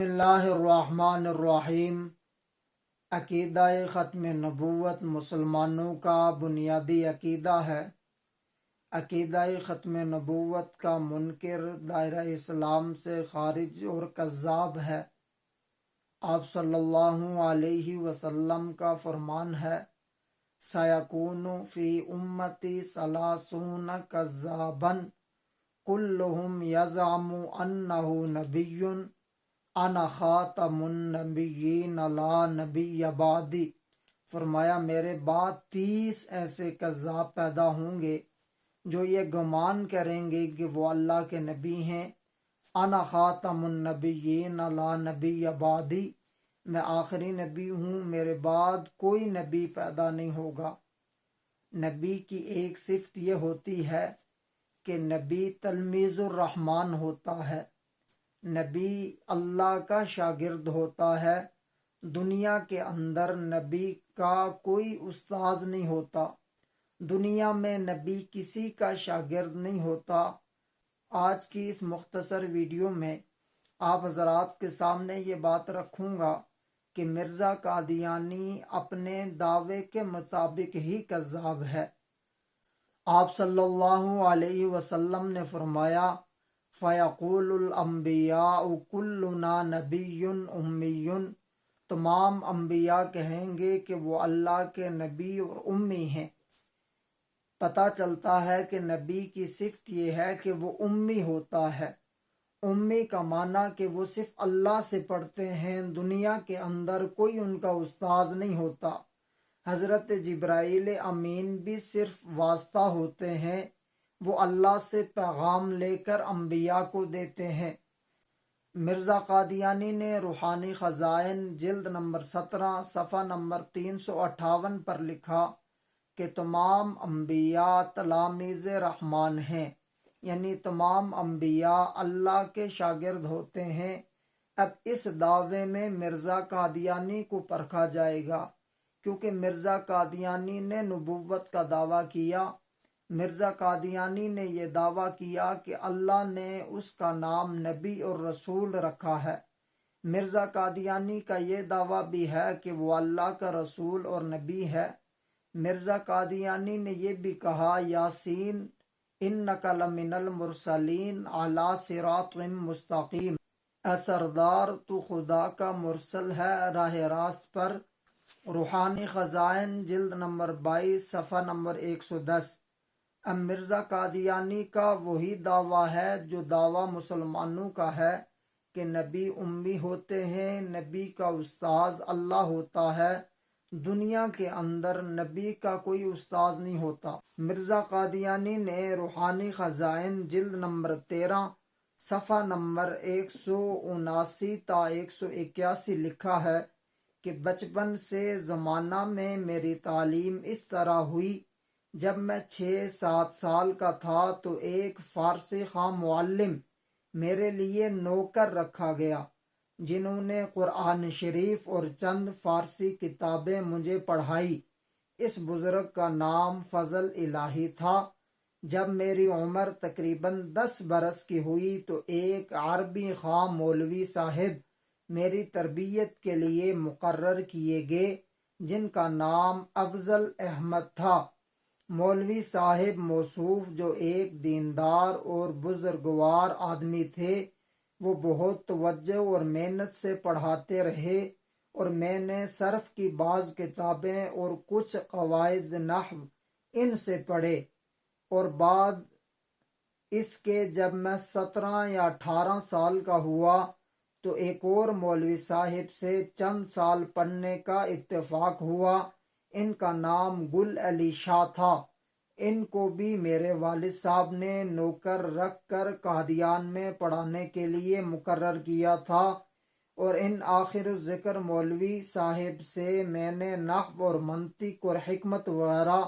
بسم اللہ الرحمن الرحیم۔ عقیدہ ختم نبوت مسلمانوں کا بنیادی عقیدہ ہے۔ عقیدہ ختم نبوت کا منکر دائرہ اسلام سے خارج اور کذاب ہے۔ آپ صلی اللہ علیہ وسلم کا فرمان ہے، سیکون فی امتی ثلاثون کذابا کلہم یزعم انہ نبی انا خاتم النبیین لا نبی بعدی۔ فرمایا میرے بعد 30 ایسے کذاب پیدا ہوں گے جو یہ گمان کریں گے کہ وہ اللہ کے نبی ہیں۔ انا خاتم النبیین لا نبی بعدی، میں آخری نبی ہوں، میرے بعد کوئی نبی پیدا نہیں ہوگا۔ نبی کی ایک صفت یہ ہوتی ہے کہ نبی تلمیذ الرحمن ہوتا ہے، نبی اللہ کا شاگرد ہوتا ہے۔ دنیا کے اندر نبی کا کوئی استاذ نہیں ہوتا، دنیا میں نبی کسی کا شاگرد نہیں ہوتا۔ آج کی اس مختصر ویڈیو میں آپ حضرات کے سامنے یہ بات رکھوں گا کہ مرزا قادیانی اپنے دعوے کے مطابق ہی کذاب ہے۔ آپ صلی اللہ علیہ وسلم نے فرمایا، فَيَقُولُ الْأَنْبِيَاءُ كُلُّنَا نَبِيٌّ أُمِّيٌّ، تمام انبیاء کہیں گے کہ وہ اللہ کے نبی اور امی ہیں۔ پتہ چلتا ہے کہ نبی کی صفت یہ ہے کہ وہ امی ہوتا ہے۔ امی کا معنی کہ وہ صرف اللہ سے پڑھتے ہیں، دنیا کے اندر کوئی ان کا استاذ نہیں ہوتا۔ حضرت جبرائیل امین بھی صرف واسطہ ہوتے ہیں، وہ اللہ سے پیغام لے کر انبیاء کو دیتے ہیں۔ مرزا قادیانی نے روحانی خزائن جلد نمبر 17 صفحہ نمبر 358 پر لکھا کہ تمام انبیاء تلاميذ رحمان ہیں، یعنی تمام انبیاء اللہ کے شاگرد ہوتے ہیں۔ اب اس دعوے میں مرزا قادیانی کو پرکھا جائے گا، کیونکہ مرزا قادیانی نے نبوت کا دعویٰ کیا۔ مرزا قادیانی نے یہ دعویٰ کیا کہ اللہ نے اس کا نام نبی اور رسول رکھا ہے۔ مرزا قادیانی کا یہ دعویٰ بھی ہے کہ وہ اللہ کا رسول اور نبی ہے۔ مرزا قادیانی نے یہ بھی کہا، یاسین انک لمن المرسلین علی صراط مستقیم، اے سردار تو خدا کا مرسل ہے راہ راست پر۔ روحانی خزائن جلد نمبر 22 صفحہ نمبر 110۔ اب مرزا قادیانی کا وہی دعویٰ ہے جو دعویٰ مسلمانوں کا ہے کہ نبی امی ہوتے ہیں، نبی کا استاذ اللہ ہوتا ہے، دنیا کے اندر نبی کا کوئی استاذ نہیں ہوتا۔ مرزا قادیانی نے روحانی خزائن جلد نمبر 13 صفحہ نمبر 179 تا 181 لکھا ہے کہ بچپن سے زمانہ میں میری تعلیم اس طرح ہوئی، جب میں 6-7 سال کا تھا تو ایک فارسی خواہ معلم میرے لیے نوکر رکھا گیا، جنہوں نے قرآن شریف اور چند فارسی کتابیں مجھے پڑھائی۔ اس بزرگ کا نام فضل الہی تھا۔ جب میری عمر تقریباً 10 برس کی ہوئی تو ایک عربی خواہ مولوی صاحب میری تربیت کے لیے مقرر کیے گئے، جن کا نام افضل احمد تھا۔ مولوی صاحب موصوف جو ایک دیندار اور بزرگوار آدمی تھے، وہ بہت توجہ اور محنت سے پڑھاتے رہے، اور میں نے صرف کی بعض کتابیں اور کچھ قواعد نحو ان سے پڑھے، اور بعد اس کے جب میں 17 یا 18 سال کا ہوا تو ایک اور مولوی صاحب سے چند سال پڑھنے کا اتفاق ہوا۔ ان کا نام گل علی شاہ تھا۔ ان کو بھی میرے والد صاحب نے نوکر رکھ کر قادیان میں پڑھانے کے لیے مقرر کیا تھا، اور ان آخر ذکر مولوی صاحب سے میں نے نحو اور منطق اور حکمت وغیرہ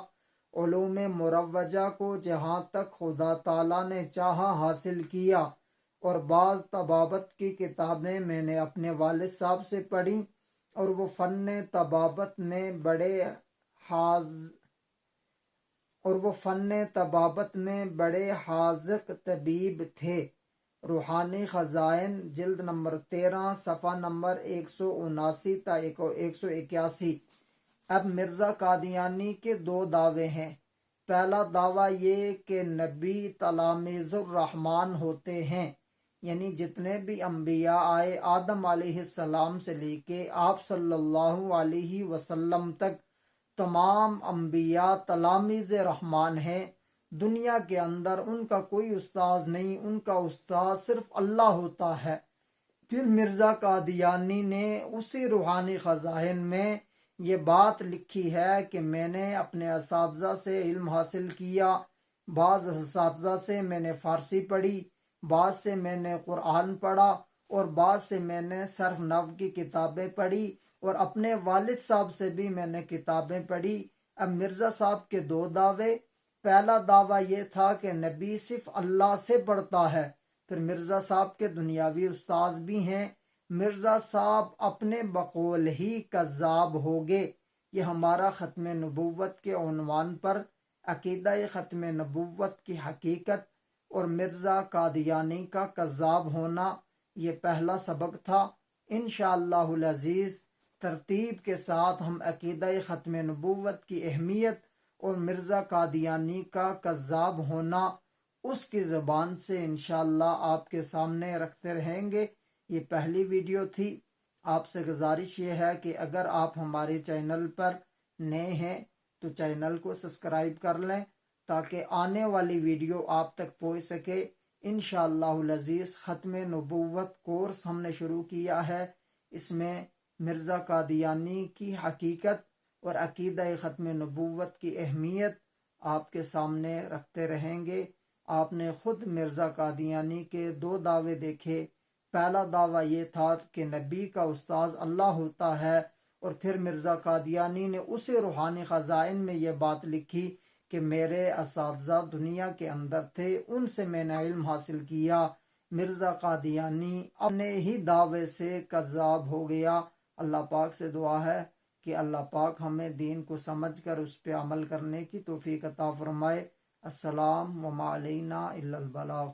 علوم مروجہ کو جہاں تک خدا تعالیٰ نے چاہا حاصل کیا، اور بعض طبابت کی کتابیں میں نے اپنے والد صاحب سے پڑھی، اور وہ فن طبابت میں بڑے حاذق طبیب تھے۔ روحانی خزائن جلد نمبر 13 صفحہ نمبر 179 تا 181۔ اب مرزا قادیانی کے دو دعوے ہیں۔ پہلا دعویٰ یہ کہ نبی تلاميذ الرحمن ہوتے ہیں، یعنی جتنے بھی انبیاء آئے آدم علیہ السلام سے لے کے آپ صلی اللہ علیہ وسلم تک تمام انبیاء تلاميذ رحمان ہیں۔ دنیا کے اندر ان کا کوئی استاذ نہیں، ان کا استاذ صرف اللہ ہوتا ہے۔ پھر مرزا قادیانی نے اسی روحانی خزائن میں یہ بات لکھی ہے کہ میں نے اپنے اساتذہ سے علم حاصل کیا، بعض اساتذہ سے میں نے فارسی پڑھی، بعض سے میں نے قرآن پڑھا، اور بعض سے میں نے صرف نحو کی کتابیں پڑھی، اور اپنے والد صاحب سے بھی میں نے کتابیں پڑھی۔ اب مرزا صاحب کے دو دعوے۔ پہلا دعویٰ یہ تھا کہ نبی صرف اللہ سے پڑھتا ہے۔ پھر مرزا صاحب کے دنیاوی استاذ بھی ہیں۔ مرزا صاحب اپنے بقول ہی کذاب ہو گئے۔ یہ ہمارا ختم نبوت کے عنوان پر عقیدہ ختم نبوت کی حقیقت اور مرزا قادیانی کا کذاب ہونا، یہ پہلا سبق تھا۔ انشاءاللہ العزیز ترتیب کے ساتھ ہم عقیدہ ختم نبوت کی اہمیت اور مرزا قادیانی کا کذاب ہونا اس کی زبان سے انشاءاللہ آپ کے سامنے رکھتے رہیں گے۔ یہ پہلی ویڈیو تھی۔ آپ سے گزارش یہ ہے کہ اگر آپ ہمارے چینل پر نئے ہیں تو چینل کو سبسکرائب کر لیں تاکہ آنے والی ویڈیو آپ تک پہنچ سکے۔ انشاءاللہ العزیز ختم نبوت کورس ہم نے شروع کیا ہے۔ اس میں مرزا قادیانی کی حقیقت اور عقیدہ ختم نبوت کی اہمیت آپ کے سامنے رکھتے رہیں گے۔ آپ نے خود مرزا قادیانی کے دو دعوے دیکھے۔ پہلا دعویٰ یہ تھا کہ نبی کا استاذ اللہ ہوتا ہے، اور پھر مرزا قادیانی نے اسی روحانی خزائن میں یہ بات لکھی کہ میرے اساتذہ دنیا کے اندر تھے، ان سے میں نے علم حاصل کیا۔ مرزا قادیانی اپنے ہی دعوے سے کذاب ہو گیا۔ اللہ پاک سے دعا ہے کہ اللہ پاک ہمیں دین کو سمجھ کر اس پہ عمل کرنے کی توفیق عطا فرمائے۔ السلام وما علینا الا البلاغ۔